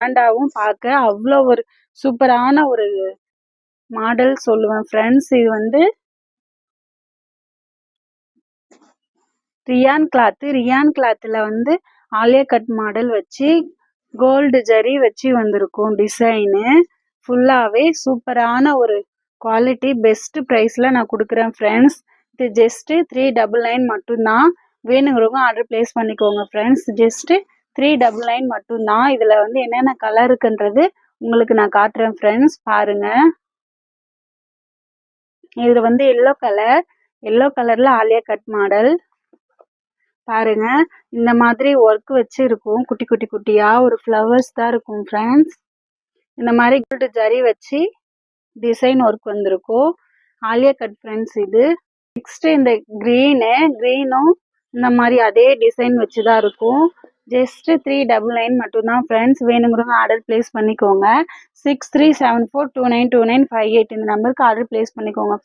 கிராண்டாவும் பார்க்க அவ்வளோ ஒரு சூப்பரான ஒரு மாடல் சொல்லுவேன் ஃப்ரெண்ட்ஸ். இது வந்து ரியான் கிளாத்தில் வந்து ஆலியா கட் மாடல் வச்சு கோல்டு ஜரி வச்சு வந்திருக்கும் டிசைனு. ஃபுல்லாகவே சூப்பரான ஒரு குவாலிட்டி பெஸ்ட் ப்ரைஸில் நான் கொடுக்குறேன் ஃப்ரெண்ட்ஸ். இது ஜஸ்ட்டு 399 மட்டும்தான். வேணுங்கிறவங்க ஆர்டர் ப்ளேஸ் பண்ணிக்கோங்க ஃப்ரெண்ட்ஸ். ஜஸ்ட்டு 399 மட்டும்தான். இதில் வந்து என்னென்ன கலர் இருக்குன்றது உங்களுக்கு நான் காட்டுறேன் ஃப்ரெண்ட்ஸ். பாருங்கள், இது வந்து எல்லோ கலரில் ஆலியா கட் மாடல். பாருங்க, இந்த மாதிரி ஒர்க் வச்சு இருக்கும். குட்டி குட்டி குட்டியா ஒரு ஃப்ளவர்ஸ் தான் இருக்கும் ஃப்ரெண்ட்ஸ். இந்த மாதிரி கோல்டு ஜரி வச்சு டிசைன் ஒர்க் வந்திருக்கும். ஆலியா கட் ஃப்ரெண்ட்ஸ் இது. நெக்ஸ்ட் இந்த க்ரீனும் இந்த மாதிரி அதே டிசைன் வச்சு தான் இருக்கும். ஜஸ்ட் 399 மட்டும்தான் ஃப்ரெண்ட்ஸ். வேணுங்கிறவங்க ஆர்டர் ப்ளேஸ் பண்ணிக்கோங்க. 6374292958 இந்த நம்பருக்கு ஆர்டர் ப்ளேஸ் பண்ணிக்கோங்க.